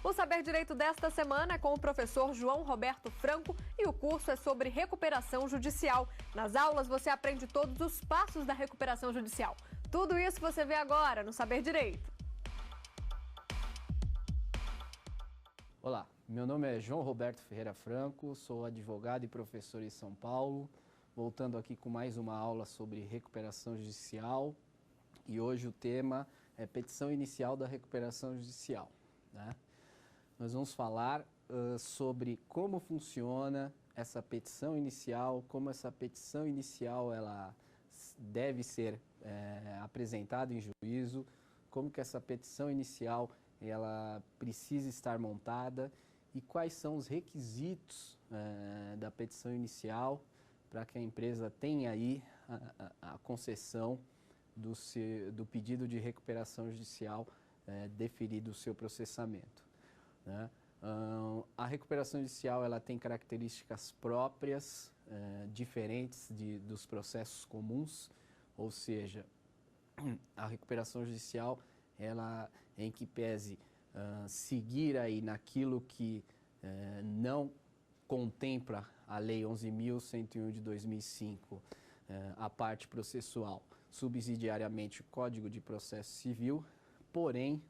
O Saber Direito desta semana é com o professor João Roberto Franco e o curso é sobre recuperação judicial. Nas aulas você aprende todos os passos da recuperação judicial. Tudo isso você vê agora no Saber Direito. Olá, meu nome é João Roberto Ferreira Franco, sou advogado e professor em São Paulo, voltando aqui com mais uma aula sobre recuperação judicial e hoje o tema é petição inicial da recuperação judicial, né? Nós vamos falar sobre como funciona essa petição inicial, como essa petição inicial ela deve ser apresentada em juízo, como que essa petição inicial ela precisa estar montada e quais são os requisitos da petição inicial para que a empresa tenha aí a concessão do pedido de recuperação judicial deferido o seu processamento, né? A recuperação judicial ela tem características próprias, diferentes dos processos comuns, ou seja, a recuperação judicial ela em que pese seguir aí naquilo que não contempla a Lei 11.101 de 2005, a parte processual, subsidiariamente o Código de Processo Civil, porém,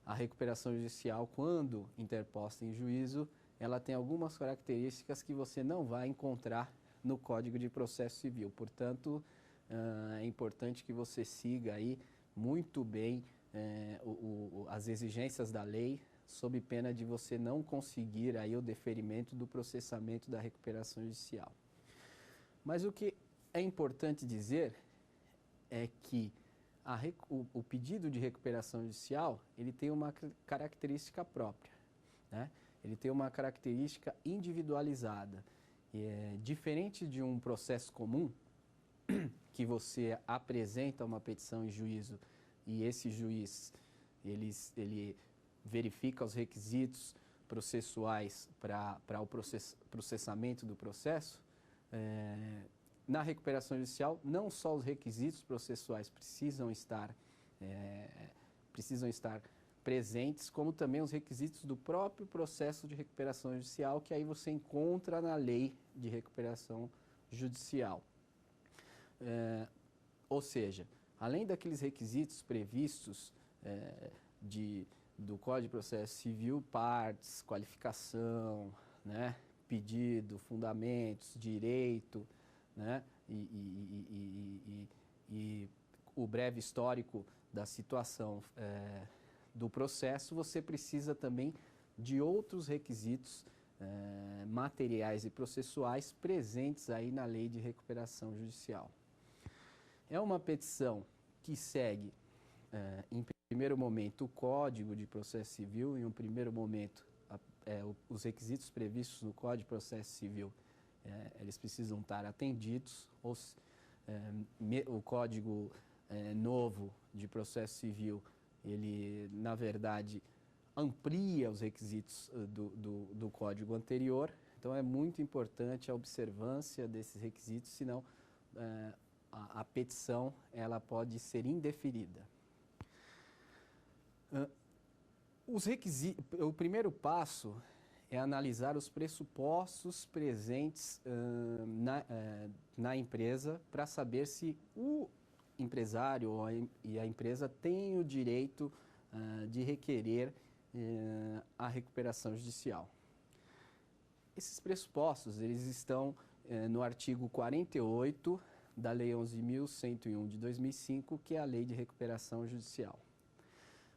a recuperação judicial, quando interposta em juízo, ela tem algumas características que você não vai encontrar no Código de Processo Civil. Portanto, é importante que você siga aí muito bem as exigências da lei, sob pena de você não conseguir aí o deferimento do processamento da recuperação judicial. Mas o que é importante dizer é que o pedido de recuperação judicial, ele tem uma característica própria, né? Ele tem uma característica individualizada. Diferente de um processo comum, que você apresenta uma petição em juízo e esse juiz ele verifica os requisitos processuais para o processamento do processo, na recuperação judicial, não só os requisitos processuais precisam estar presentes, como também os requisitos do próprio processo de recuperação judicial, que aí você encontra na lei de recuperação judicial. Ou seja, além daqueles requisitos previstos do Código de Processo Civil, partes, qualificação, né, pedido, fundamentos, direito, né, e o breve histórico da situação do processo, você precisa também de outros requisitos materiais e processuais presentes aí na Lei de Recuperação Judicial. É uma petição que segue, em primeiro momento, o Código de Processo Civil, em um primeiro momento, os requisitos previstos no Código de Processo Civil, eles precisam estar atendidos. O Código novo de Processo Civil, ele, na verdade, amplia os requisitos do Código anterior, então é muito importante a observância desses requisitos, senão a petição ela pode ser indeferida. O primeiro passo é analisar os pressupostos presentes na empresa para saber se o empresário e a empresa têm o direito de requerer a recuperação judicial. Esses pressupostos eles estão no artigo 48 da Lei 11.101 de 2005, que é a Lei de Recuperação Judicial.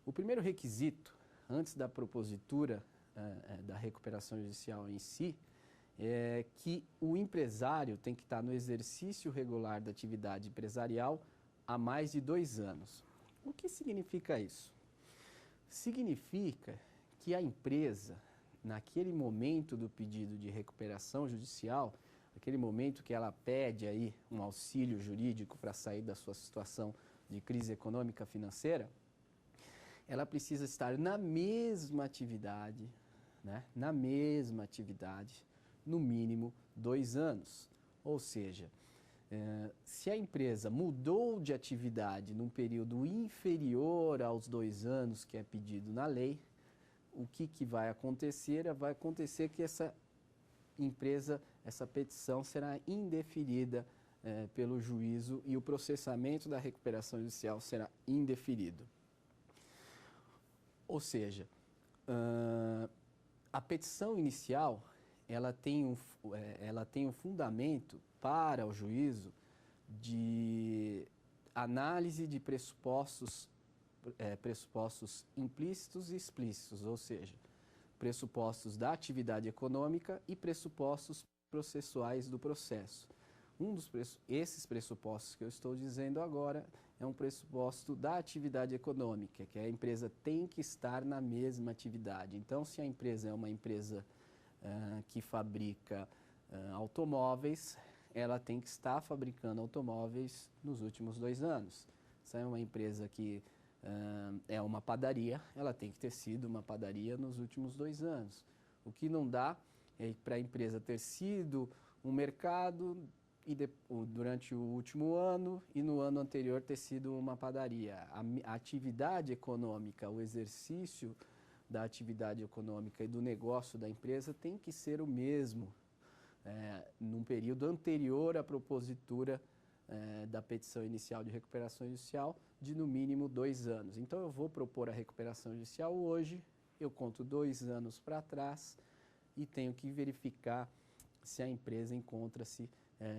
O primeiro requisito, antes da propositura da recuperação judicial em si, é que o empresário tem que estar no exercício regular da atividade empresarial há mais de 2 anos. O que significa isso? Significa que a empresa, naquele momento do pedido de recuperação judicial, aquele momento que ela pede aí um auxílio jurídico para sair da sua situação de crise econômica financeira, ela precisa estar na mesma atividade, né? Na mesma atividade, no mínimo 2 anos. Ou seja, se a empresa mudou de atividade num período inferior aos 2 anos que é pedido na lei, o que vai acontecer? Vai acontecer que essa empresa, essa petição será indeferida pelo juízo e o processamento da recuperação judicial será indeferido. Ou seja, a petição inicial ela tem um fundamento para o juízo de análise de pressupostos implícitos e explícitos, ou seja, pressupostos da atividade econômica e pressupostos processuais do processo. Esses pressupostos que eu estou dizendo agora é um pressuposto da atividade econômica, que a empresa tem que estar na mesma atividade. Então, se a empresa é uma empresa que fabrica automóveis, ela tem que estar fabricando automóveis nos últimos 2 anos. Se é uma empresa que é uma padaria, ela tem que ter sido uma padaria nos últimos 2 anos. O que não dá é para a empresa ter sido um mercado durante o último ano e no ano anterior ter sido uma padaria. A atividade econômica, o exercício da atividade econômica e do negócio da empresa tem que ser o mesmo num período anterior à propositura da petição inicial de recuperação judicial de no mínimo 2 anos. Então eu vou propor a recuperação judicial hoje, eu conto 2 anos para trás e tenho que verificar se a empresa encontra-se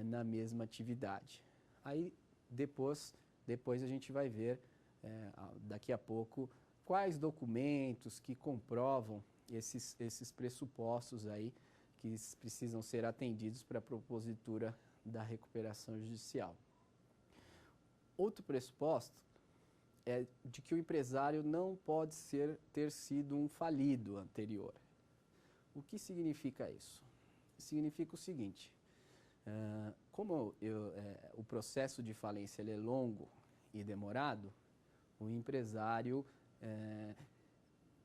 na mesma atividade. Aí depois a gente vai ver daqui a pouco quais documentos que comprovam esses pressupostos aí que precisam ser atendidos para a propositura da recuperação judicial. Outro pressuposto é de que o empresário não pode ter sido um falido anterior. O que significa isso? Significa o seguinte, como o processo de falência ele é longo e demorado, o empresário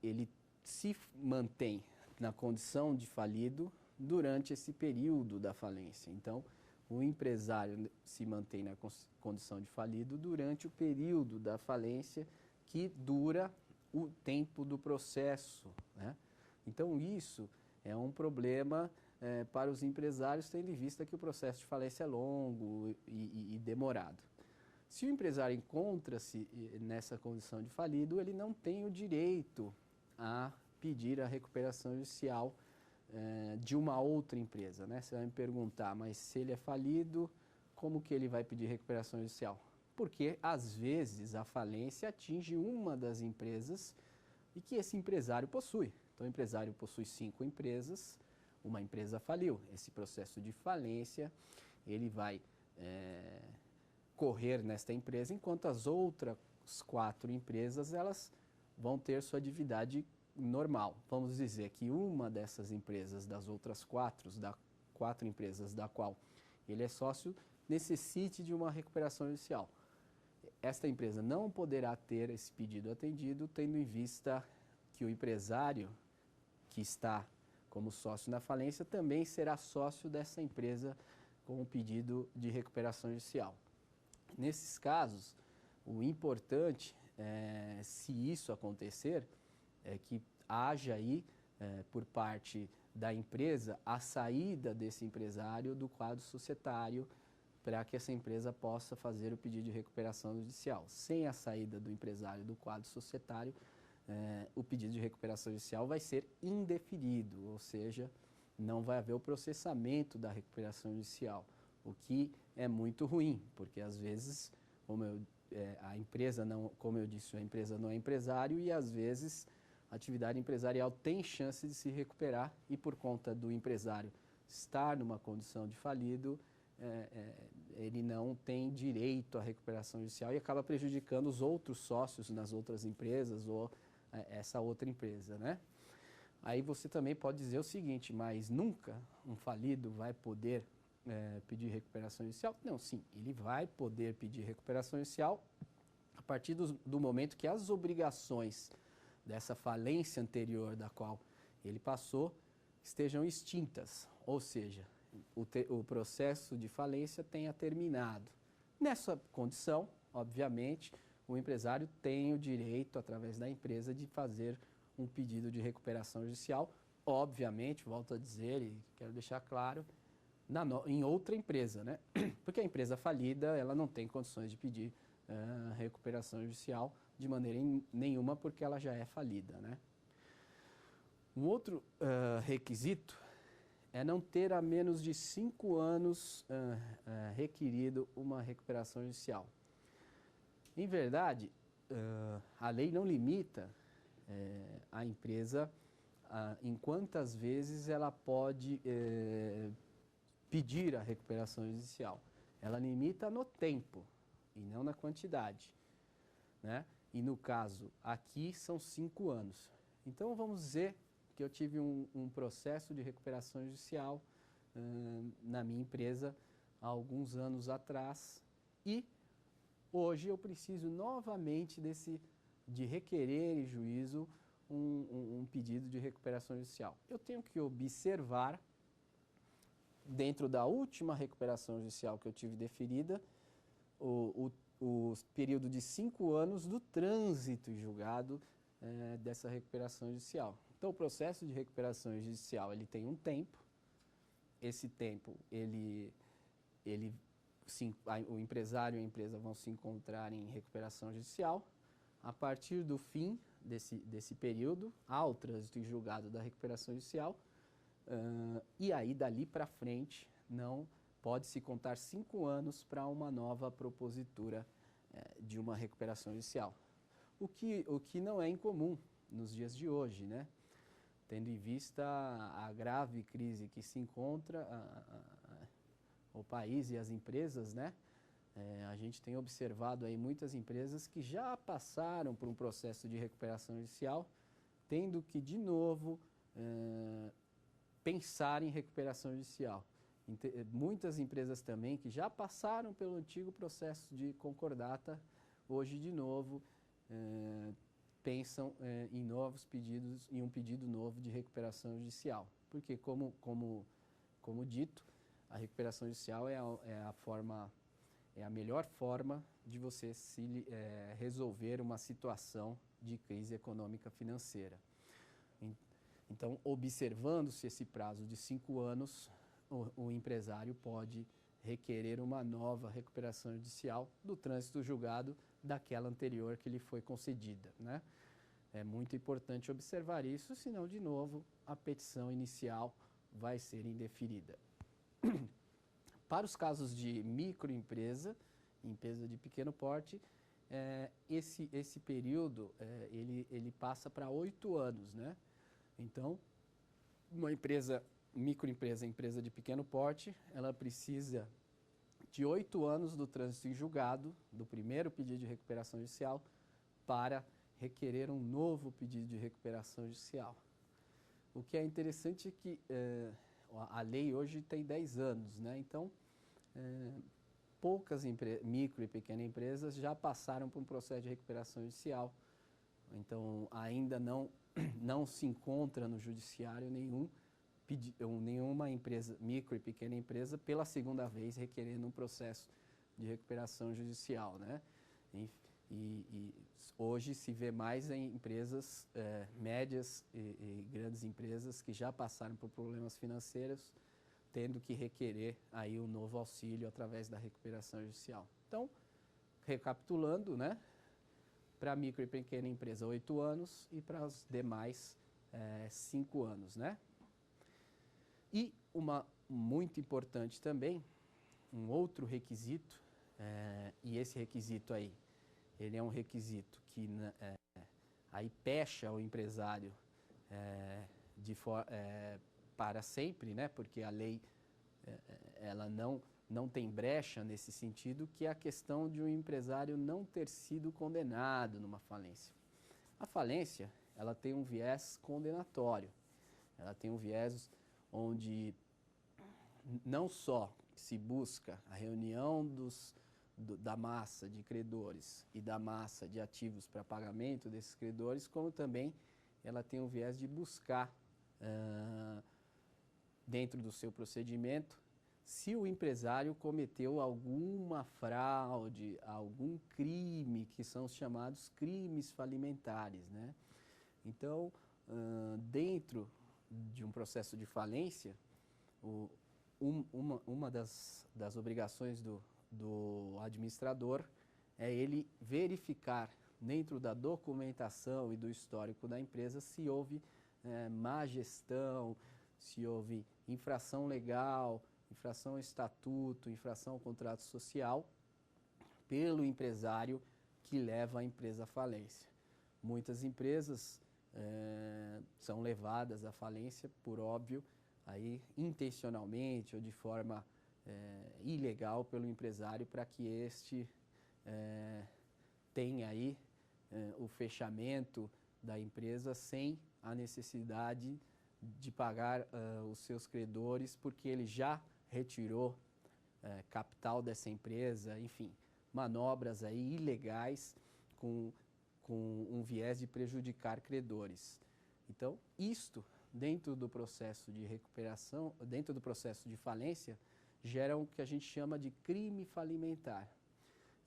ele se mantém na condição de falido durante esse período da falência. Então, o empresário se mantém na condição de falido durante o período da falência que dura o tempo do processo, né? Então, isso é um problema para os empresários, tendo em vista que o processo de falência é longo e demorado. Se o empresário encontra-se nessa condição de falido, ele não tem o direito a pedir a recuperação judicial de uma outra empresa, né? Você vai me perguntar, mas se ele é falido, como que ele vai pedir recuperação judicial? Porque, às vezes, a falência atinge uma das empresas e que esse empresário possui. Então, o empresário possui 5 empresas, uma empresa faliu. Esse processo de falência, ele vai correr nesta empresa, enquanto as outras 4 empresas, elas vão ter sua atividade normal. Vamos dizer que uma dessas empresas, das outras 4 empresas da qual ele é sócio, necessite de uma recuperação judicial. Esta empresa não poderá ter esse pedido atendido, tendo em vista que o empresário que está como sócio na falência também será sócio dessa empresa com o pedido de recuperação judicial. Nesses casos, o importante, se isso acontecer, é que haja aí, por parte da empresa, a saída desse empresário do quadro societário para que essa empresa possa fazer o pedido de recuperação judicial. Sem a saída do empresário do quadro societário, o pedido de recuperação judicial vai ser indeferido, ou seja, não vai haver o processamento da recuperação judicial, o que é muito ruim, porque às vezes, a empresa não, como eu disse, a empresa não é empresário e às vezes a atividade empresarial tem chance de se recuperar e por conta do empresário estar numa condição de falido, ele não tem direito à recuperação judicial e acaba prejudicando os outros sócios nas outras empresas ou essa outra empresa, né? Aí você também pode dizer o seguinte, mas nunca um falido vai poder pedir recuperação judicial? Não, sim, ele vai poder pedir recuperação judicial a partir do momento que as obrigações dessa falência anterior da qual ele passou estejam extintas, ou seja, o processo de falência tenha terminado. Nessa condição, obviamente, o empresário tem o direito, através da empresa, de fazer um pedido de recuperação judicial, obviamente, volto a dizer e quero deixar claro, em outra empresa, né? Porque a empresa falida, ela não tem condições de pedir recuperação judicial de maneira nenhuma, porque ela já é falida, né? Um outro requisito é não ter há menos de 5 anos requerido uma recuperação judicial. Em verdade, a lei não limita a empresa em quantas vezes ela pode pedir a recuperação judicial. Ela limita no tempo e não na quantidade, né? E no caso aqui são 5 anos. Então vamos dizer que eu tive um processo de recuperação judicial na minha empresa há alguns anos atrás e hoje eu preciso novamente de requerer em juízo um pedido de recuperação judicial. Eu tenho que observar, dentro da última recuperação judicial que eu tive deferida, o período de 5 anos do trânsito em julgado dessa recuperação judicial. Então, o processo de recuperação judicial ele tem um tempo. Esse tempo, o empresário e a empresa vão se encontrar em recuperação judicial. A partir do fim desse período, há o trânsito em julgado da recuperação judicial. E aí, dali para frente, não pode-se contar 5 anos para uma nova propositura de uma recuperação judicial. O que não é incomum nos dias de hoje, né? Tendo em vista a grave crise que se encontra o país e as empresas, né? A gente tem observado aí muitas empresas que já passaram por um processo de recuperação judicial, tendo que, de novo, pensar em recuperação judicial. Muitas empresas também que já passaram pelo antigo processo de concordata, hoje, de novo, pensam em novos pedidos, em um pedido novo de recuperação judicial. Porque, como dito, a recuperação judicial é a melhor forma de você resolver uma situação de crise econômica financeira. Então, observando-se esse prazo de 5 anos, o empresário pode requerer uma nova recuperação judicial do trânsito julgado daquela anterior que lhe foi concedida, né? É muito importante observar isso, senão, de novo, a petição inicial vai ser indeferida. Para os casos de microempresa, empresa de pequeno porte, esse período ele passa para 8 anos, né? Então, uma microempresa, empresa de pequeno porte, ela precisa de 8 anos do trânsito em julgado, do primeiro pedido de recuperação judicial, para requerer um novo pedido de recuperação judicial. O que é interessante é que a lei hoje tem 10 anos, né? Então, poucas micro e pequenas empresas já passaram por um processo de recuperação judicial. Então, ainda não se encontra no judiciário nenhuma empresa, micro e pequena empresa, pela segunda vez requerendo um processo de recuperação judicial, né? E hoje se vê mais em empresas médias e grandes empresas que já passaram por problemas financeiros, tendo que requerer aí um novo auxílio através da recuperação judicial. Então, recapitulando, né? Para a micro e pequena empresa, 8 anos e para as demais, 5 anos, né? E uma muito importante também, um outro requisito, e esse requisito aí, ele é um requisito que aí pecha o empresário para sempre, né? Porque a lei ela não tem brecha nesse sentido, que é a questão de um empresário não ter sido condenado numa falência. A falência, ela tem um viés condenatório, ela tem um viés onde não só se busca a reunião da massa de credores e da massa de ativos para pagamento desses credores, como também ela tem um viés de buscar, dentro do seu procedimento, se o empresário cometeu alguma fraude, algum crime, que são os chamados crimes falimentares, né? Então, dentro de um processo de falência, uma das obrigações do administrador é ele verificar dentro da documentação e do histórico da empresa se houve má gestão, se houve infração legal, infração ao estatuto, infração ao contrato social pelo empresário que leva a empresa à falência. Muitas empresas são levadas à falência, por óbvio, aí intencionalmente ou de forma ilegal pelo empresário para que este tenha aí o fechamento da empresa sem a necessidade de pagar os seus credores, porque ele já retirou capital dessa empresa, enfim, manobras aí ilegais com um viés de prejudicar credores. Então, isto, dentro do processo de recuperação, dentro do processo de falência, gera o que a gente chama de crime falimentar.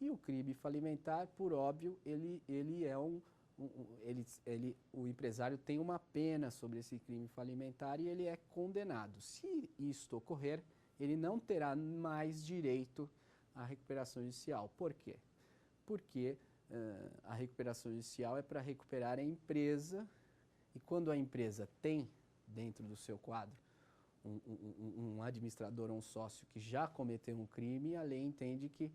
E o crime falimentar, por óbvio, ele é o empresário tem uma pena sobre esse crime falimentar e ele é condenado. Se isto ocorrer, ele não terá mais direito à recuperação judicial. Por quê? Porque a recuperação judicial é para recuperar a empresa, e quando a empresa tem dentro do seu quadro um administrador ou um sócio que já cometeu um crime, a lei entende que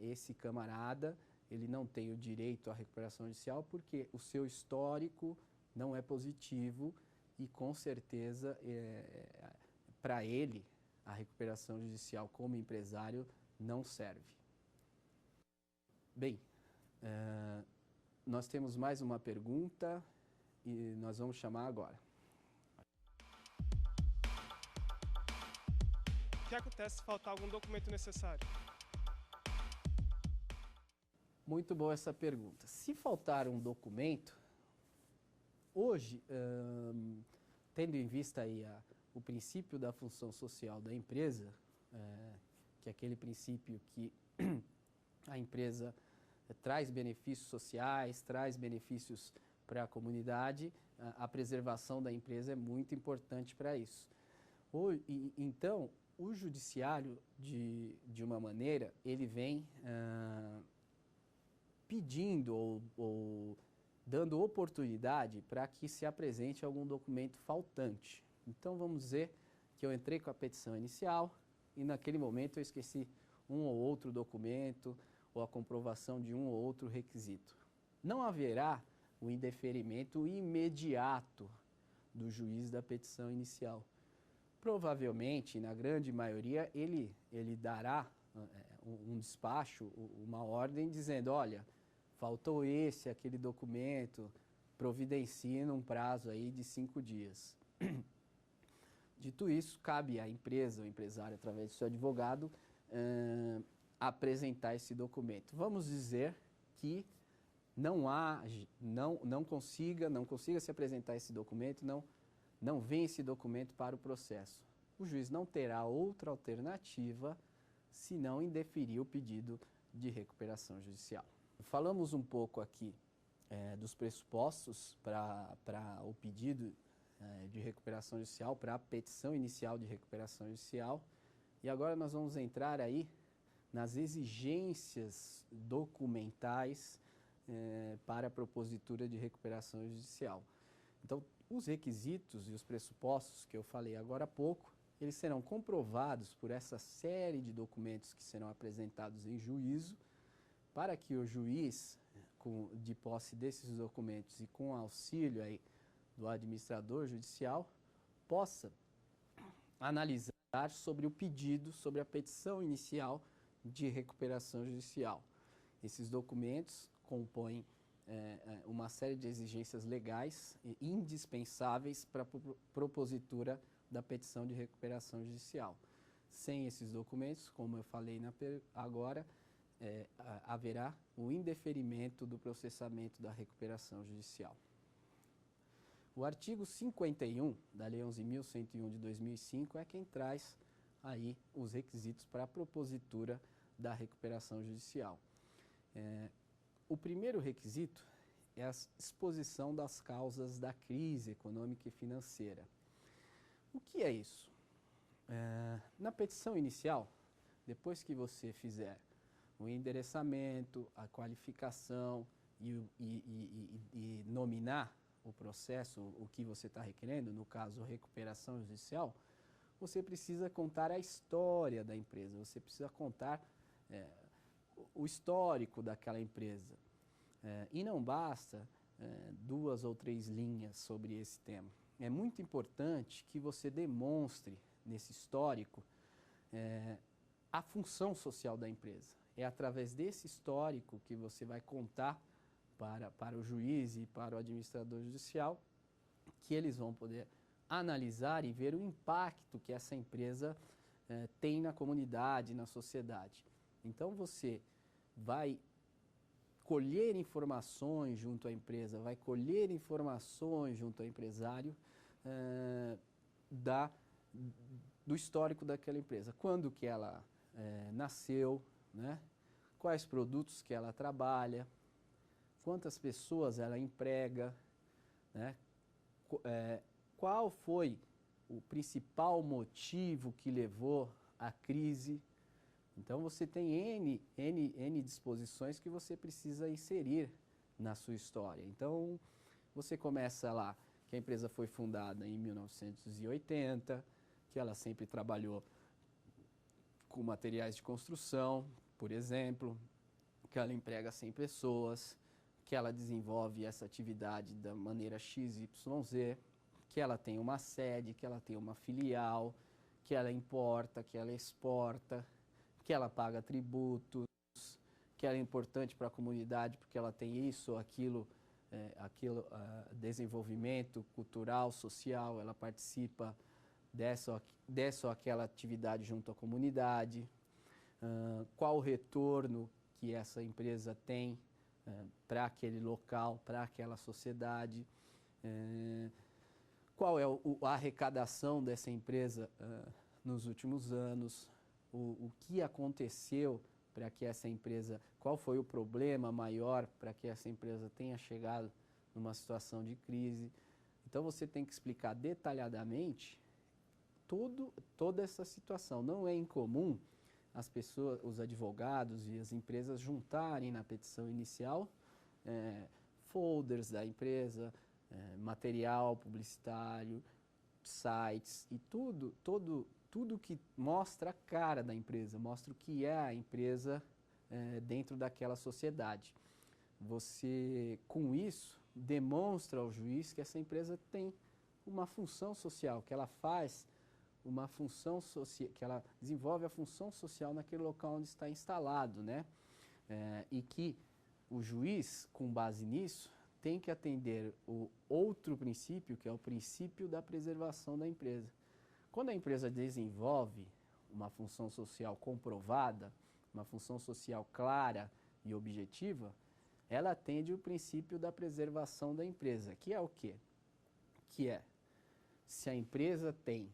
esse camarada ele não tem o direito à recuperação judicial porque o seu histórico não é positivo e com certeza para ele a recuperação judicial como empresário não serve. Bem, nós temos mais uma pergunta e nós vamos chamar agora. O que acontece se faltar algum documento necessário? Muito boa essa pergunta. Se faltar um documento, hoje, tendo em vista aí o princípio da função social da empresa, que é aquele princípio que a empresa traz benefícios sociais, traz benefícios para a comunidade, a preservação da empresa é muito importante para isso. Então, o judiciário, de uma maneira, ele vem pedindo ou dando oportunidade para que se apresente algum documento faltante. Então, vamos dizer que eu entrei com a petição inicial e naquele momento eu esqueci um ou outro documento ou a comprovação de um ou outro requisito. Não haverá o indeferimento imediato do juiz da petição inicial. Provavelmente, na grande maioria, ele dará um despacho, uma ordem dizendo, olha, faltou aquele documento, providencie num prazo aí de 5 dias. Dito isso, cabe à empresa, o empresário, através do seu advogado, apresentar esse documento. Vamos dizer que não consiga se apresentar esse documento, não vem esse documento para o processo. O juiz não terá outra alternativa senão indeferir o pedido de recuperação judicial. Falamos um pouco aqui dos pressupostos para o pedido de recuperação judicial, para a petição inicial de recuperação judicial, e agora nós vamos entrar aí nas exigências documentais para a propositura de recuperação judicial. Então, os requisitos e os pressupostos que eu falei agora há pouco, eles serão comprovados por essa série de documentos que serão apresentados em juízo, para que o juiz, de posse desses documentos e com auxílio aí do administrador judicial, possa analisar sobre o pedido, sobre a petição inicial de recuperação judicial. Esses documentos compõem uma série de exigências legais indispensáveis para a propositura da petição de recuperação judicial. Sem esses documentos, como eu falei agora, haverá o indeferimento do processamento da recuperação judicial. O artigo 51 da Lei 11.101 de 2005 é quem traz aí os requisitos para a propositura da recuperação judicial. O primeiro requisito, é a exposição das causas da crise econômica e financeira. O que é isso? Na petição inicial, depois que você fizer o endereçamento, a qualificação e nominar o processo, o que você está requerendo, no caso, recuperação judicial, você precisa contar a história da empresa, você precisa contar o histórico daquela empresa. E não basta 2 ou 3 linhas sobre esse tema. É muito importante que você demonstre nesse histórico a função social da empresa. É através desse histórico que você vai contar para o juiz e para o administrador judicial que eles vão poder analisar e ver o impacto que essa empresa tem na comunidade, na sociedade. Então você vai colher informações junto à empresa, vai colher informações junto ao empresário do histórico daquela empresa. Quando que ela nasceu, né? Quais produtos que ela trabalha, quantas pessoas ela emprega, né? Qual foi o principal motivo que levou à crise. Então, você tem N disposições que você precisa inserir na sua história. Então, você começa lá que a empresa foi fundada em 1980, que ela sempre trabalhou com materiais de construção, por exemplo, que ela emprega 100 pessoas, que ela desenvolve essa atividade da maneira XYZ, que ela tem uma sede, que ela tem uma filial, que ela importa, que ela exporta, que ela paga tributos, que ela é importante para a comunidade porque ela tem isso ou aquilo, desenvolvimento cultural, social, ela participa dessa ou aquela atividade junto à comunidade, qual o retorno que essa empresa tem para aquele local, para aquela sociedade, qual é a arrecadação dessa empresa nos últimos anos, o que aconteceu para que essa empresa, qual foi o problema maior para que essa empresa tenha chegado numa situação de crise. Então você tem que explicar detalhadamente toda essa situação. Não é incomum as pessoas, os advogados e as empresas juntarem na petição inicial folders da empresa, material publicitário, sites e tudo que mostra a cara da empresa, mostra o que é a empresa dentro daquela sociedade. Você, com isso, demonstra ao juiz que essa empresa tem uma função social, que ela faz uma função social, que ela desenvolve a função social naquele local onde está instalado, né? E que o juiz, com base nisso, tem que atender o outro princípio, que é o princípio da preservação da empresa. Quando a empresa desenvolve uma função social comprovada, uma função social clara e objetiva, ela atende o princípio da preservação da empresa, que é o quê? Que é, se a empresa tem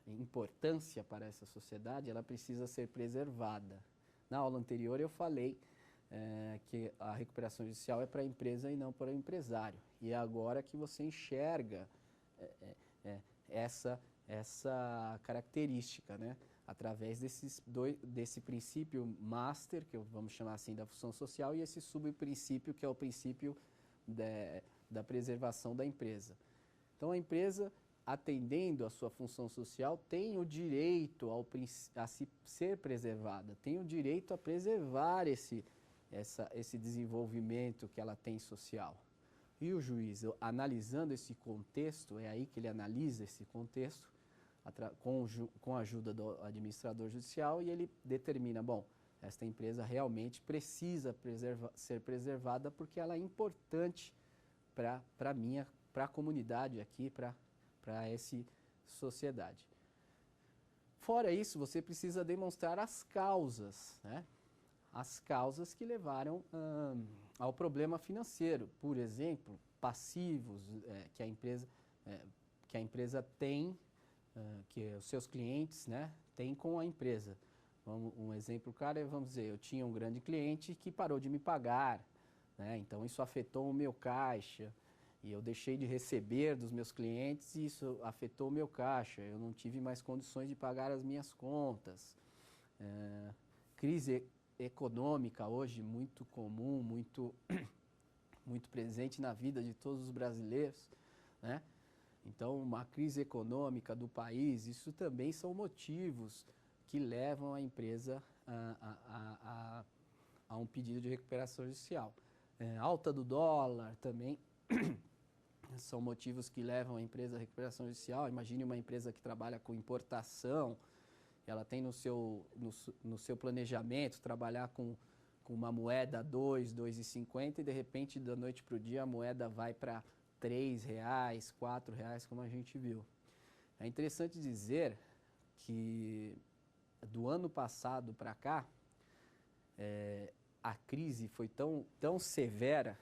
importância para essa sociedade, ela precisa ser preservada. Na aula anterior eu falei que a recuperação judicial é para a empresa e não para o empresário. E é agora que você enxerga essa característica, né? Através desse princípio master, que vamos chamar assim da função social, e esse subprincípio, que é o princípio da preservação da empresa. Então, a empresa, atendendo a sua função social, tem o direito a ser preservada, tem o direito a preservar esse desenvolvimento que ela tem social. E o juiz, analisando esse contexto, é aí que ele analisa esse contexto, com a ajuda do administrador judicial, e ele determina, bom, esta empresa realmente precisa ser preservada porque ela é importante para a comunidade aqui, para essa sociedade. Fora isso, você precisa demonstrar as causas, né? As causas que levaram ao problema financeiro. Por exemplo, passivos que a empresa tem, que os seus clientes, né, têm com a empresa. Um exemplo claro é, vamos dizer, eu tinha um grande cliente que parou de me pagar né? Então isso afetou o meu caixa e eu deixei de receber dos meus clientes e isso afetou o meu caixa. Eu não tive mais condições de pagar as minhas contas. Crise econômica hoje muito comum, muito presente na vida de todos os brasileiros, né? Então, uma crise econômica do país, isso também são motivos que levam a empresa a um pedido de recuperação judicial. Alta do dólar também são motivos que levam a empresa à recuperação judicial. Imagine uma empresa que trabalha com importação, ela tem no seu planejamento trabalhar com uma moeda 2,50 e de repente da noite para o dia a moeda vai para R$ 3, R$ 4, como a gente viu. É interessante dizer que do ano passado para cá, a crise foi tão severa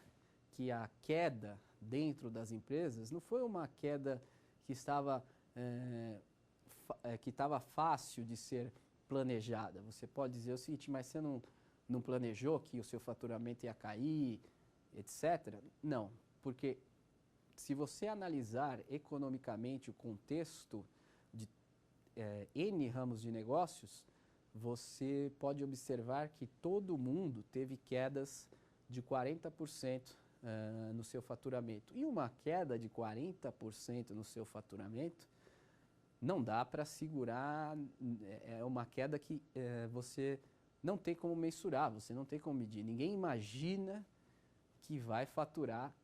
que a queda dentro das empresas não foi uma queda que estava fácil de ser planejada. Você pode dizer o seguinte, mas você não planejou que o seu faturamento ia cair, etc. Não, porque se você analisar economicamente o contexto de N ramos de negócios, você pode observar que todo mundo teve quedas de 40% no seu faturamento. E uma queda de 40% no seu faturamento não dá para segurar, é uma queda que você não tem como mensurar, você não tem como medir. Ninguém imagina que vai faturar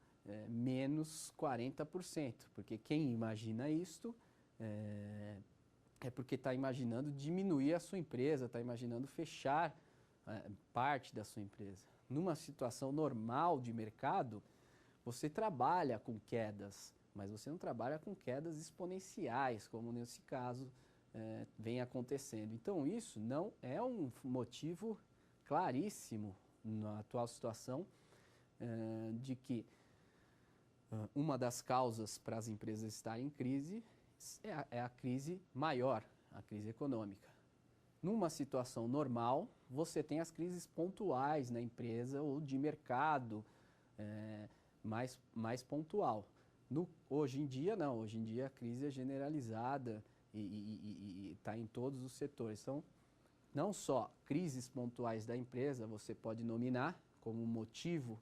menos 40%, porque quem imagina isto é porque está imaginando diminuir a sua empresa, está imaginando fechar parte da sua empresa. Numa situação normal de mercado, você trabalha com quedas, mas você não trabalha com quedas exponenciais, como nesse caso vem acontecendo. Então isso não é um motivo claríssimo na atual situação de que uma das causas para as empresas estarem em crise é a crise maior, a crise econômica. Numa situação normal, você tem as crises pontuais na empresa ou de mercado mais pontual. Hoje em dia, não. Hoje em dia, a crise é generalizada e está em todos os setores. Então, não só crises pontuais da empresa você pode nominar como motivo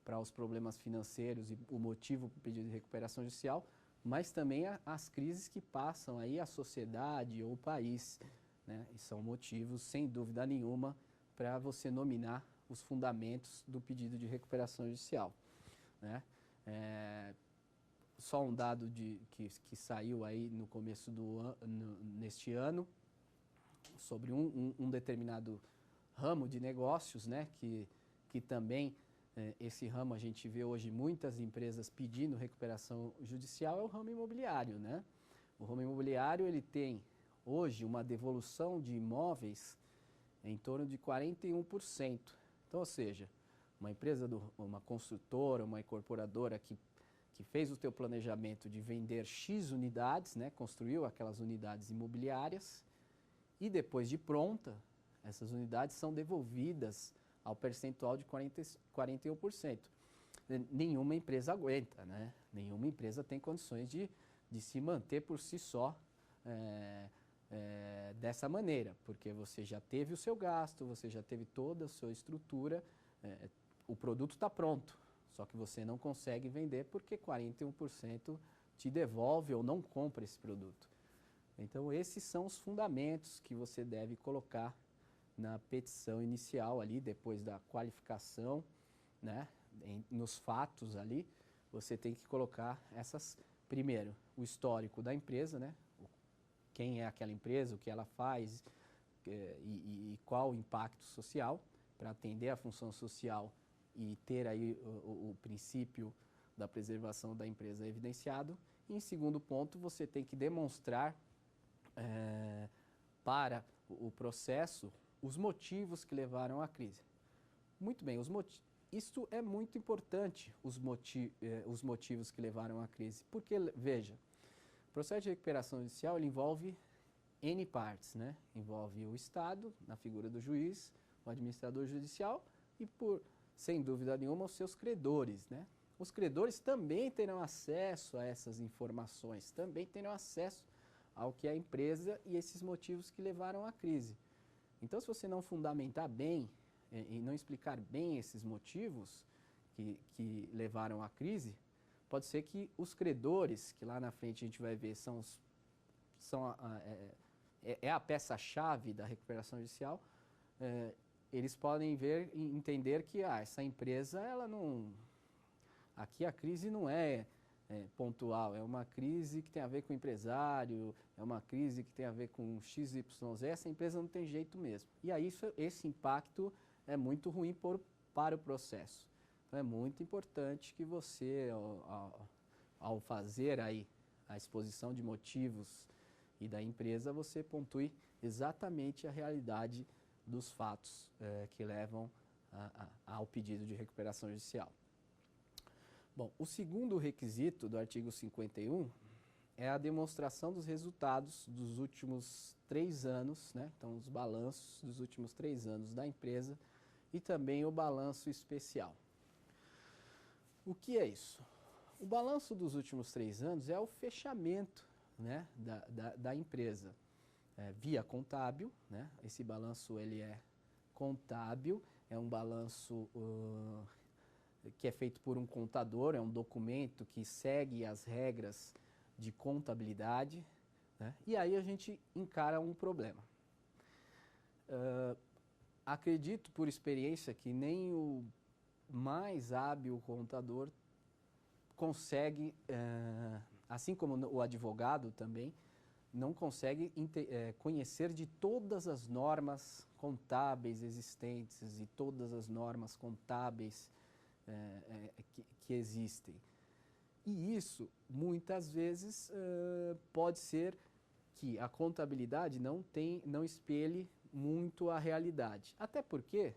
para os problemas financeiros e o motivo para o pedido de recuperação judicial, mas também as crises que passam aí a sociedade ou o país, né? E são motivos, sem dúvida nenhuma, para você nominar os fundamentos do pedido de recuperação judicial, né? Só um dado que saiu aí no começo neste ano, sobre um determinado ramo de negócios, né? Que também esse ramo a gente vê hoje muitas empresas pedindo recuperação judicial, é o ramo imobiliário, né? O ramo imobiliário ele tem hoje uma devolução de imóveis em torno de 41%. Então, ou seja, uma empresa, uma construtora, uma incorporadora que fez o teu planejamento de vender X unidades, né? Construiu aquelas unidades imobiliárias e depois de pronta, essas unidades são devolvidas ao percentual de 41%. Nenhuma empresa aguenta, né? Nenhuma empresa tem condições de se manter por si só dessa maneira, porque você já teve o seu gasto, você já teve toda a sua estrutura, o produto está pronto, só que você não consegue vender porque 41% te devolve ou não compra esse produto. Então, esses são os fundamentos que você deve colocar na petição inicial ali, depois da qualificação, né, nos fatos ali, você tem que colocar primeiro, o histórico da empresa, né, quem é aquela empresa, o que ela faz e qual o impacto social, para atender a função social e ter aí o princípio da preservação da empresa evidenciado. E em segundo ponto, você tem que demonstrar para o processo os motivos que levaram à crise. Muito bem, isto é muito importante, os motivos que levaram à crise, porque, veja, o processo de recuperação judicial ele envolve N partes, né? Envolve o Estado, na figura do juiz, o administrador judicial, e por sem dúvida nenhuma, os seus credores, né? Os credores também terão acesso a essas informações, também terão acesso ao que é a empresa e esses motivos que levaram à crise. Então, se você não fundamentar bem e não explicar bem esses motivos que levaram à crise, pode ser que os credores, que lá na frente a gente vai ver é a peça-chave da recuperação judicial, eles podem ver e entender que essa empresa, ela não... Aqui a crise não é pontual, é uma crise que tem a ver com o empresário, é uma crise que tem a ver com XYZ, essa empresa não tem jeito mesmo. E aí esse impacto é muito ruim para o processo. Então é muito importante que você, ao fazer aí a exposição de motivos e da empresa, você pontue exatamente a realidade dos fatos que levam ao pedido de recuperação judicial. Bom, o segundo requisito do artigo 51 é a demonstração dos resultados dos últimos 3 anos, né? Então, os balanços dos últimos 3 anos da empresa e também o balanço especial. O que é isso? O balanço dos últimos 3 anos é o fechamento, né, da empresa via contábil, né? Esse balanço ele é contábil, é um balanço que é feito por um contador, é um documento que segue as regras de contabilidade, né? E aí a gente encara um problema. Acredito por experiência que nem o mais hábil contador consegue, assim como o advogado também, não consegue conhecer de todas as normas contábeis existentes e todas as normas contábeis que existem. E isso, muitas vezes, pode ser que a contabilidade não espelhe muito a realidade. Até porque,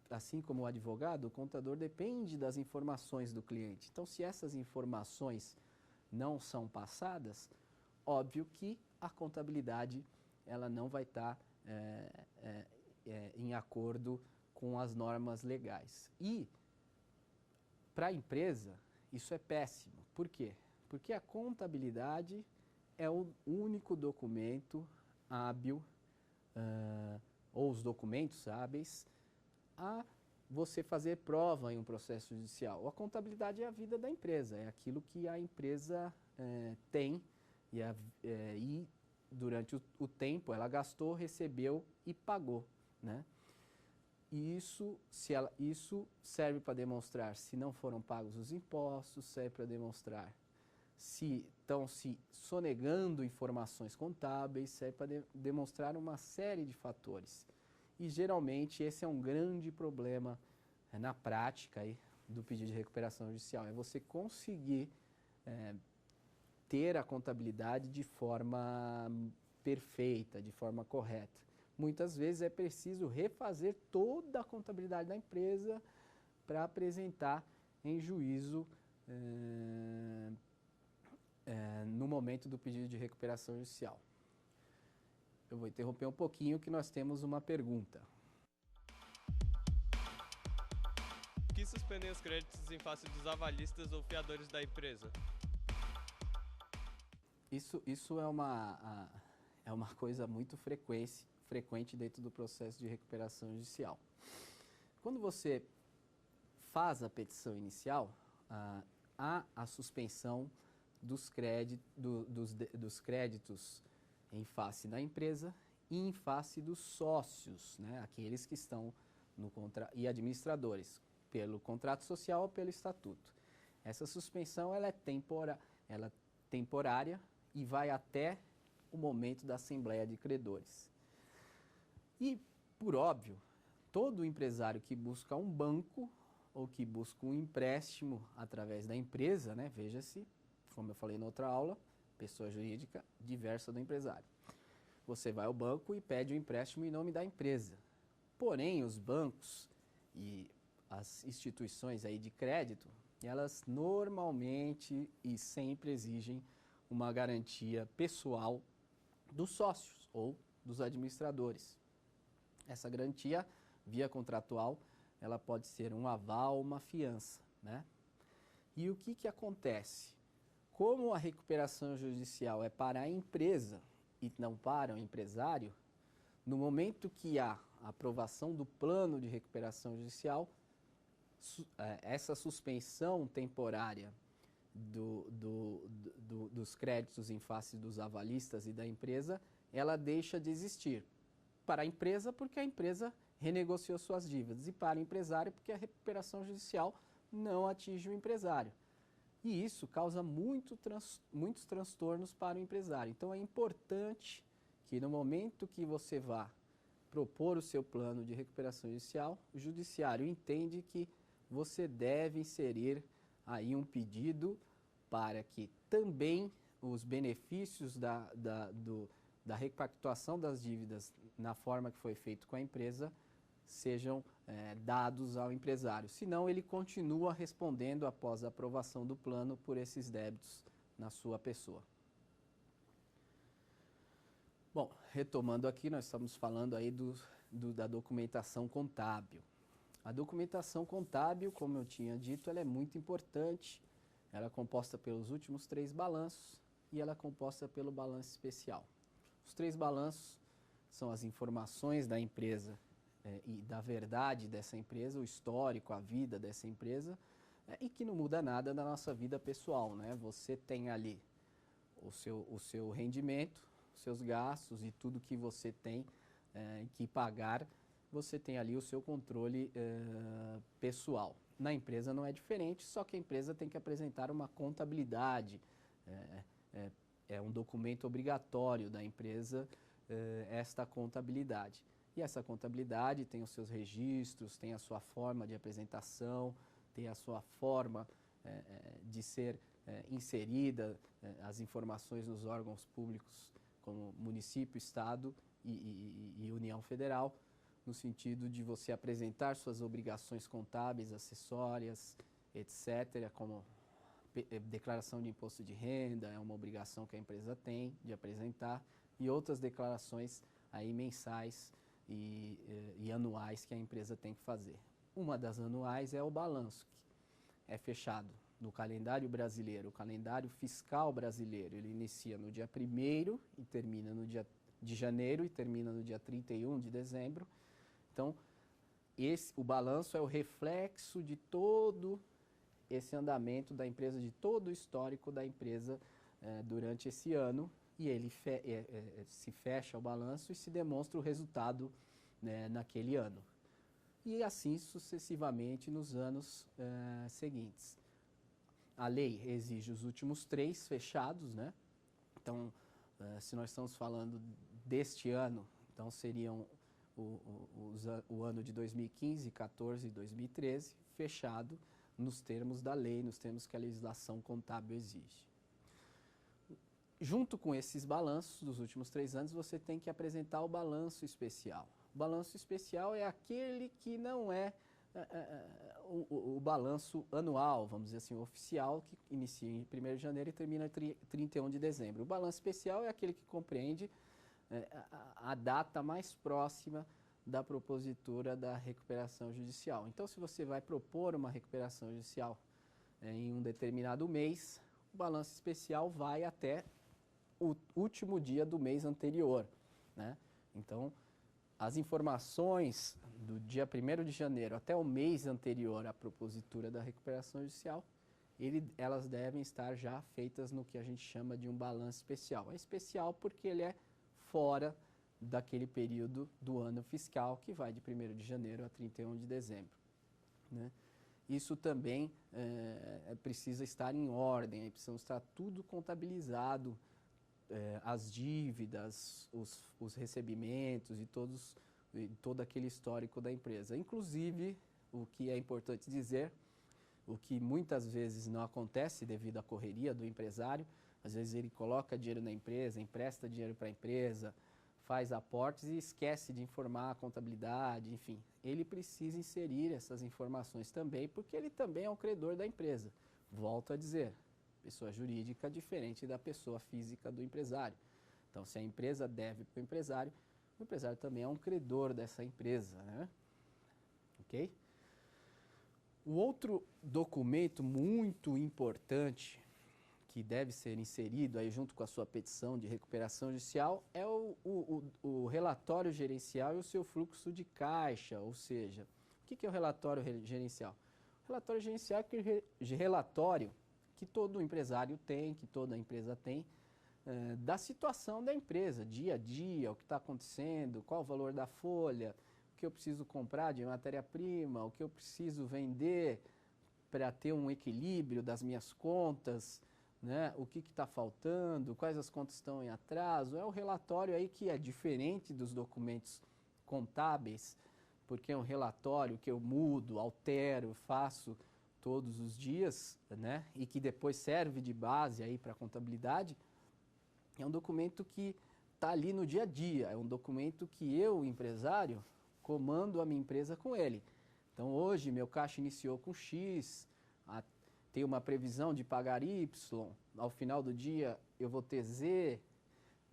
assim como o advogado, o contador depende das informações do cliente. Então, se essas informações não são passadas, óbvio que a contabilidade ela não vai estar em acordo com as normas legais. E, para a empresa, isso é péssimo. Por quê? Porque a contabilidade é o único documento hábil, ou os documentos hábeis, a você fazer prova em um processo judicial. A contabilidade é a vida da empresa, é aquilo que a empresa tem e durante o tempo ela gastou, recebeu e pagou, né? E isso serve para demonstrar se não foram pagos os impostos, serve para demonstrar se estão se sonegando informações contábeis, serve para demonstrar uma série de fatores. E geralmente esse é um grande problema na prática aí, do pedido de recuperação judicial, é você conseguir ter a contabilidade de forma perfeita, de forma correta. Muitas vezes é preciso refazer toda a contabilidade da empresa para apresentar em juízo no momento do pedido de recuperação judicial. Eu vou interromper um pouquinho que nós temos uma pergunta. Por que suspendem os créditos em face dos avalistas ou fiadores da empresa? Isso é uma coisa muito frequente dentro do processo de recuperação judicial. Quando você faz a petição inicial, há a suspensão dos créditos em face da empresa e em face dos sócios, né, aqueles que estão e administradores, pelo contrato social ou pelo estatuto. Essa suspensão ela é temporária e vai até o momento da assembleia de credores. E, por óbvio, todo empresário que busca um banco ou que busca um empréstimo através da empresa, né, veja-se, como eu falei na outra aula, pessoa jurídica diversa do empresário. Você vai ao banco e pede um empréstimo em nome da empresa. Porém, os bancos e as instituições aí de crédito, elas normalmente e sempre exigem uma garantia pessoal dos sócios ou dos administradores. Essa garantia, via contratual, ela pode ser um aval, uma fiança, né? E o que acontece? Como a recuperação judicial é para a empresa e não para o empresário, no momento que há a aprovação do plano de recuperação judicial, essa suspensão temporária dos créditos em face dos avalistas e da empresa, ela deixa de existir. Para a empresa, porque a empresa renegociou suas dívidas, e para o empresário, porque a recuperação judicial não atinge o empresário. E isso causa muitos transtornos para o empresário. Então é importante que no momento que você vá propor o seu plano de recuperação judicial, o judiciário entende que você deve inserir aí um pedido para que também os benefícios da repactuação das dívidas na forma que foi feito com a empresa sejam dados ao empresário. Senão, ele continua respondendo após a aprovação do plano por esses débitos na sua pessoa. Bom, retomando aqui, nós estamos falando aí da documentação contábil. A documentação contábil, como eu tinha dito, ela é muito importante. Ela é composta pelos últimos 3 balanços e ela é composta pelo balanço especial. Os 3 balanços são as informações da empresa e da verdade dessa empresa, o histórico, a vida dessa empresa, e que não muda nada na nossa vida pessoal, né? Você tem ali o seu rendimento, os seus gastos e tudo que você tem que pagar, você tem ali o seu controle pessoal. Na empresa não é diferente, só que a empresa tem que apresentar uma contabilidade, é um documento obrigatório da empresa esta contabilidade. E essa contabilidade tem os seus registros, tem a sua forma de apresentação, tem a sua forma de ser inserida as informações nos órgãos públicos como município, estado e União Federal, no sentido de você apresentar suas obrigações contábeis, acessórias, etc., como declaração de imposto de renda, é uma obrigação que a empresa tem de apresentar, e outras declarações aí mensais e anuais que a empresa tem que fazer. Uma das anuais é o balanço, que é fechado no calendário brasileiro. O calendário fiscal brasileiro, ele inicia no dia 1º e termina no dia de janeiro e termina no dia 31 de dezembro. Então, o balanço é o reflexo de todo esse andamento da empresa, de todo o histórico da empresa durante esse ano, e ele se fecha o balanço e se demonstra o resultado naquele ano. E assim sucessivamente nos anos seguintes. A lei exige os últimos 3 fechados, né? Então, se nós estamos falando deste ano, então seriam o ano de 2015, 14 e 2013, fechado nos termos da lei, nos termos que a legislação contábil exige. Junto com esses balanços dos últimos 3 anos, você tem que apresentar o balanço especial. O balanço especial é aquele que não é o balanço anual, vamos dizer assim, oficial, que inicia em 1º de janeiro e termina em 31 de dezembro. O balanço especial é aquele que compreende a data mais próxima da propositura da recuperação judicial. Então, se você vai propor uma recuperação judicial em um determinado mês, o balanço especial vai até o último dia do mês anterior, né? Então, as informações do dia 1º de janeiro até o mês anterior à propositura da recuperação judicial, elas devem estar já feitas no que a gente chama de um balanço especial. É especial porque ele é fora daquele período do ano fiscal, que vai de 1º de janeiro a 31 de dezembro, né? Isso também precisa estar em ordem, precisa estar tudo contabilizado, as dívidas, os recebimentos e todo aquele histórico da empresa. Inclusive, o que é importante dizer, o que muitas vezes não acontece devido à correria do empresário, às vezes ele coloca dinheiro na empresa, empresta dinheiro para a empresa, faz aportes e esquece de informar a contabilidade, enfim. Ele precisa inserir essas informações também, porque ele também é um credor da empresa. Volto a dizer, pessoa jurídica diferente da pessoa física do empresário. Então, se a empresa deve para o empresário também é um credor dessa empresa, né? Ok? O outro documento muito importante que deve ser inserido aí junto com a sua petição de recuperação judicial é o relatório gerencial e o seu fluxo de caixa, ou seja, o que é o relatório gerencial? O relatório gerencial é aquele relatório que todo empresário tem, que toda empresa tem, da situação da empresa, dia a dia, o que está acontecendo, qual o valor da folha, o que eu preciso comprar de matéria-prima, o que eu preciso vender para ter um equilíbrio das minhas contas, né? O que está faltando, quais as contas estão em atraso. É o relatório aí que é diferente dos documentos contábeis, porque é um relatório que eu mudo, altero, faço todos os dias, né? E que depois serve de base aí para a contabilidade. É um documento que está ali no dia a dia, é um documento que eu, empresário, comando a minha empresa com ele. Então hoje meu caixa iniciou com X, tem uma previsão de pagar Y, ao final do dia eu vou ter Z,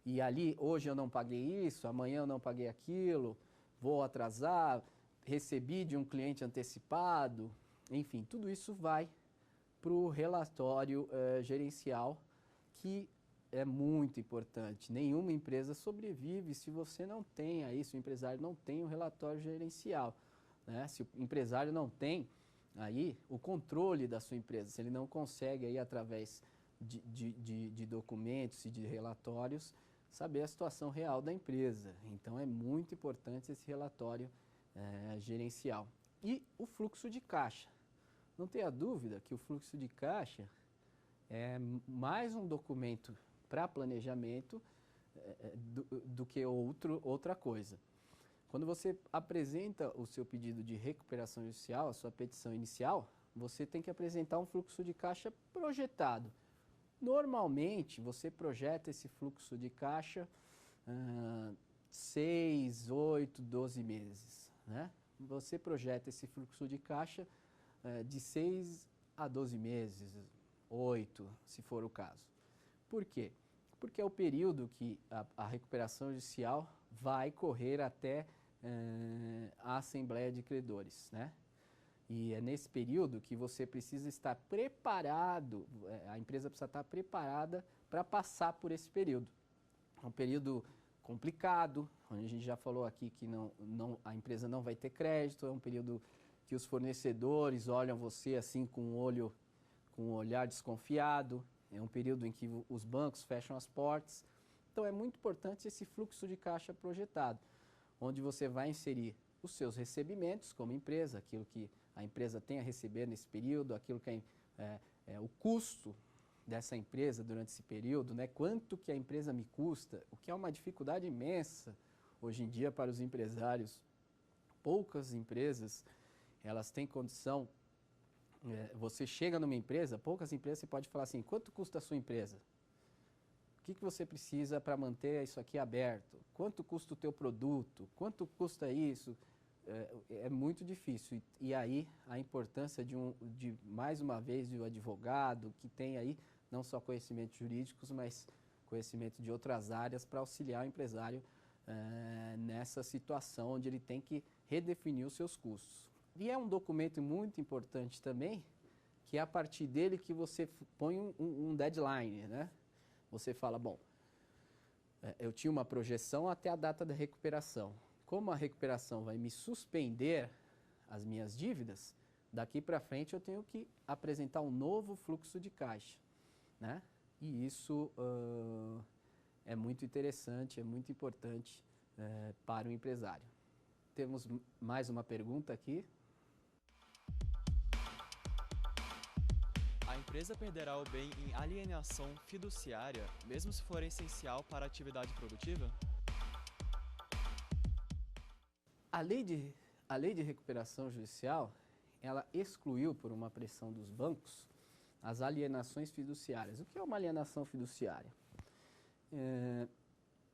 e ali hoje eu não paguei isso, amanhã eu não paguei aquilo, vou atrasar, recebi de um cliente antecipado, enfim, tudo isso vai para o relatório gerencial, que é muito importante. Nenhuma empresa sobrevive se você não tem aí, se o empresário não tem um relatório gerencial, né? Se o empresário não tem aí o controle da sua empresa, se ele não consegue aí através de documentos e de relatórios saber a situação real da empresa. Então é muito importante esse relatório gerencial. E o fluxo de caixa. Não tenha dúvida que o fluxo de caixa é mais um documento para planejamento do que outra coisa. Quando você apresenta o seu pedido de recuperação judicial, a sua petição inicial, você tem que apresentar um fluxo de caixa projetado. Normalmente, você projeta esse fluxo de caixa 6, 8, 12 meses, né? Você projeta esse fluxo de caixa de 6 a 12 meses, 8, se for o caso. Por quê? Porque é o período que a recuperação judicial vai correr até a Assembleia de Credores, né? E é nesse período que você precisa estar preparado, a empresa precisa estar preparada para passar por esse período. É um período complicado, onde a gente já falou aqui que a empresa não vai ter crédito, é um período que os fornecedores olham você assim com um olhar desconfiado, é um período em que os bancos fecham as portas. Então é muito importante esse fluxo de caixa projetado, onde você vai inserir os seus recebimentos como empresa, aquilo que a empresa tem a receber nesse período, aquilo que o custo dessa empresa durante esse período, né? Quanto que a empresa me custa, o que é uma dificuldade imensa hoje em dia para os empresários. Poucas empresas, elas têm condição, você chega numa empresa, poucas empresas você pode falar assim, quanto custa a sua empresa? O que você precisa para manter isso aqui aberto? Quanto custa o teu produto? Quanto custa isso? É muito difícil. E aí a importância de mais uma vez, de um advogado que tem aí não só conhecimentos jurídicos, mas conhecimento de outras áreas para auxiliar o empresário nessa situação onde ele tem que redefinir os seus custos. E é um documento muito importante também, que é a partir dele que você põe um deadline, né? Você fala, bom, eu tinha uma projeção até a data da recuperação. Como a recuperação vai me suspender as minhas dívidas, daqui para frente eu tenho que apresentar um novo fluxo de caixa, né? E isso é muito interessante, é muito importante para o empresário. Temos mais uma pergunta aqui. A empresa perderá o bem em alienação fiduciária, mesmo se for essencial para a atividade produtiva? A lei de recuperação judicial, ela excluiu, por uma pressão dos bancos, as alienações fiduciárias. O que é uma alienação fiduciária?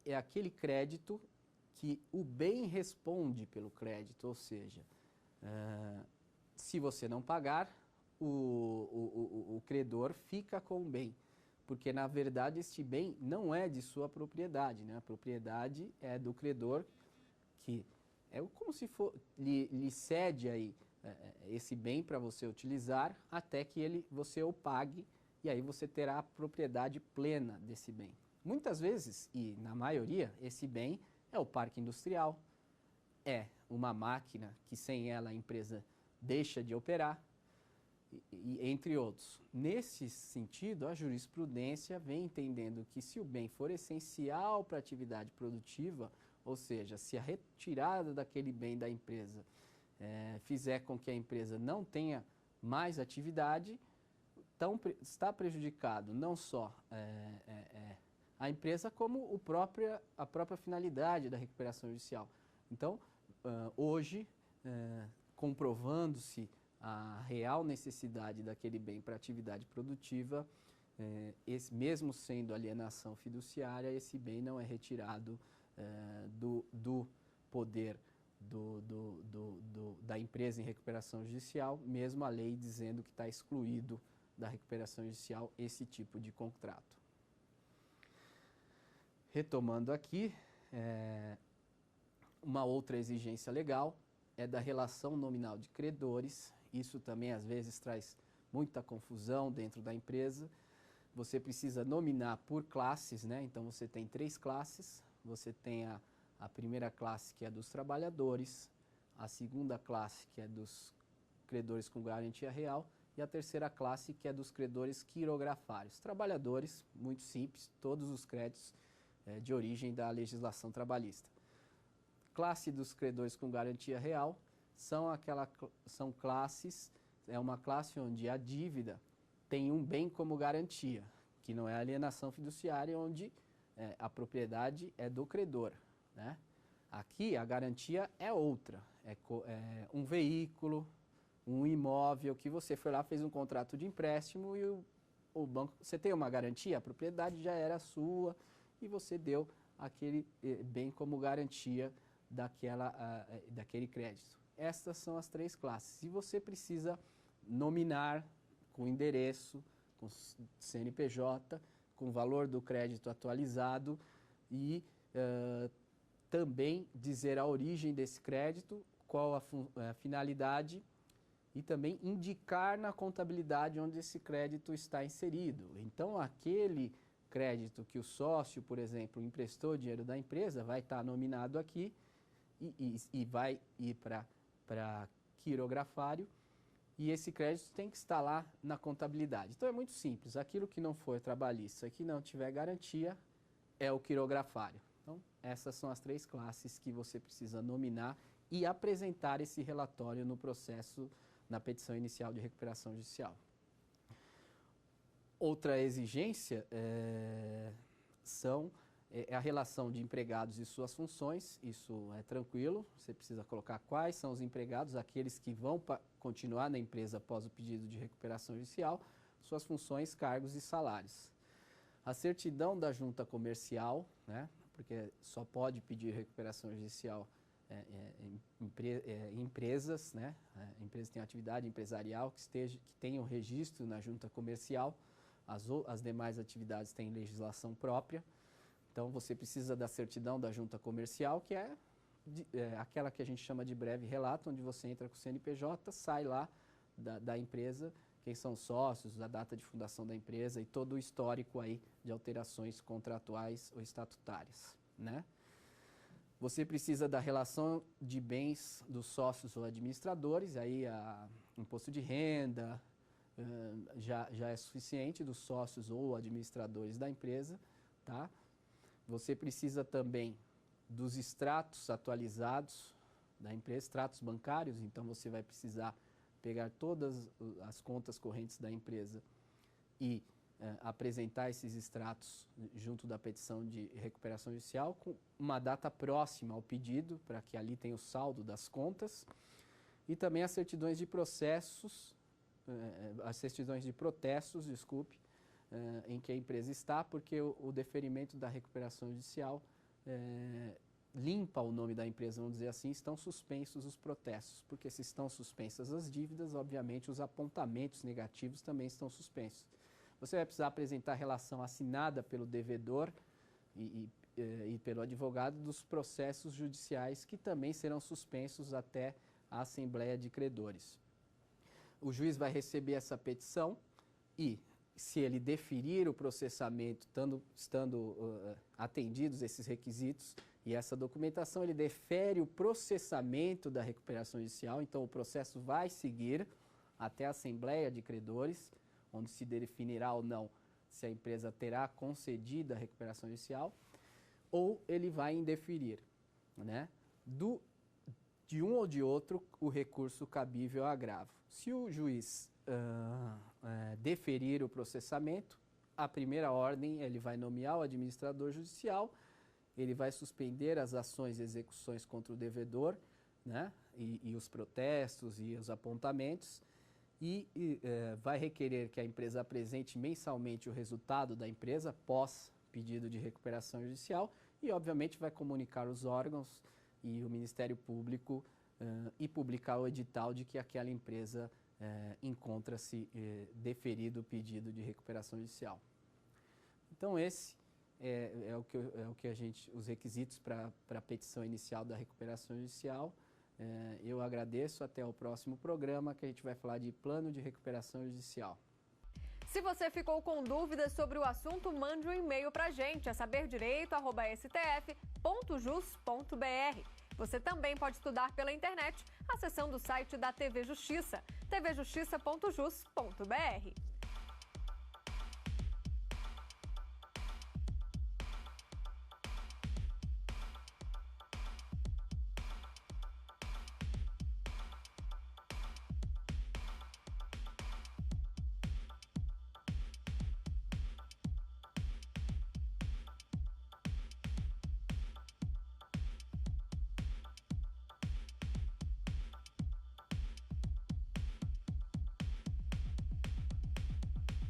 É aquele crédito que o bem responde pelo crédito, ou seja, se você não pagar, o credor fica com o bem, porque na verdade este bem não é de sua propriedade, né? A propriedade é do credor, que é como se for, lhe cede aí esse bem para você utilizar até que você o pague, e aí você terá a propriedade plena desse bem. Muitas vezes, e na maioria, esse bem é o parque industrial, é uma máquina que sem ela a empresa deixa de operar, entre outros. Nesse sentido, a jurisprudência vem entendendo que se o bem for essencial para a atividade produtiva, ou seja, se a retirada daquele bem da empresa fizer com que a empresa não tenha mais atividade, então está prejudicado não só a empresa, como a própria finalidade da recuperação judicial. Então, hoje, comprovando-se a real necessidade daquele bem para atividade produtiva, mesmo sendo alienação fiduciária, esse bem não é retirado do poder da empresa em recuperação judicial, mesmo a lei dizendo que está excluído da recuperação judicial esse tipo de contrato. Retomando aqui, uma outra exigência legal é da relação nominal de credores. Isso também às vezes traz muita confusão dentro da empresa. Você precisa nominar por classes, né? Então você tem 3 classes. Você tem a primeira classe, que é dos trabalhadores, a segunda classe, que é dos credores com garantia real, e a terceira classe, que é dos credores quirografários. Trabalhadores, muito simples, todos os créditos de origem da legislação trabalhista. Classe dos credores com garantia real são classes, é uma classe onde a dívida tem um bem como garantia, que não é alienação fiduciária, onde a propriedade é do credor, né? Aqui a garantia é outra, é um veículo, um imóvel que você foi lá, fez um contrato de empréstimo e o banco, você tem uma garantia, a propriedade já era sua e você deu aquele bem como garantia daquele crédito. Estas são as 3 classes. E você precisa nominar com endereço, com CNPJ, com o valor do crédito atualizado e também dizer a origem desse crédito, qual a finalidade e também indicar na contabilidade onde esse crédito está inserido. Então, aquele crédito que o sócio, por exemplo, emprestou dinheiro da empresa, vai estar nominado aqui e vai ir para quirografário, e esse crédito tem que estar lá na contabilidade. Então é muito simples, aquilo que não for trabalhista, que não tiver garantia, é o quirografário. Então essas são as 3 classes que você precisa nominar e apresentar esse relatório no processo, na petição inicial de recuperação judicial. Outra exigência é a relação de empregados e suas funções. Isso é tranquilo, você precisa colocar quais são os empregados, aqueles que vão continuar na empresa após o pedido de recuperação judicial, suas funções, cargos e salários. A certidão da junta comercial, né, porque só pode pedir recuperação judicial em empresas, né, empresas que têm atividade empresarial, que tenham registro na junta comercial. As demais atividades têm legislação própria. Então, você precisa da certidão da junta comercial, que é aquela que a gente chama de breve relato, onde você entra com o CNPJ, sai lá da empresa, quem são os sócios, a data de fundação da empresa e todo o histórico aí de alterações contratuais ou estatutárias, né? Você precisa da relação de bens dos sócios ou administradores, aí imposto de renda já é suficiente dos sócios ou administradores da empresa, tá? Você precisa também dos extratos atualizados da empresa, extratos bancários, então você vai precisar pegar todas as contas correntes da empresa e apresentar esses extratos junto da petição de recuperação judicial com uma data próxima ao pedido, para que ali tenha o saldo das contas, e também as certidões de processos, em que a empresa está, porque o deferimento da recuperação judicial limpa o nome da empresa, vamos dizer assim, estão suspensos os protestos, porque se estão suspensas as dívidas, obviamente os apontamentos negativos também estão suspensos. Você vai precisar apresentar a relação assinada pelo devedor e pelo advogado dos processos judiciais, que também serão suspensos até à Assembleia de Credores. O juiz vai receber essa petição e, se ele deferir o processamento, estando atendidos esses requisitos e essa documentação, ele defere o processamento da recuperação judicial. Então, o processo vai seguir até a Assembleia de Credores, onde se definirá ou não se a empresa terá concedido a recuperação judicial, ou ele vai indeferir, né? De um ou de outro, o recurso cabível ao agravo. Se o juiz deferir o processamento, a primeira ordem, ele vai nomear o administrador judicial, ele vai suspender as ações e execuções contra o devedor, né? E os protestos e os apontamentos, e vai requerer que a empresa apresente mensalmente o resultado da empresa pós pedido de recuperação judicial e, obviamente, vai comunicar os órgãos e o Ministério Público e publicar o edital de que aquela empresa encontra-se deferido o pedido de recuperação judicial. Então, esse é o que os requisitos para a petição inicial da recuperação judicial. Eu agradeço, até o próximo programa, que a gente vai falar de plano de recuperação judicial. Se você ficou com dúvidas sobre o assunto, mande um e-mail para a gente, é saberdireito@stf.jus.br. Você também pode estudar pela internet, acessando o site da TV Justiça, tvjustiça.jus.br.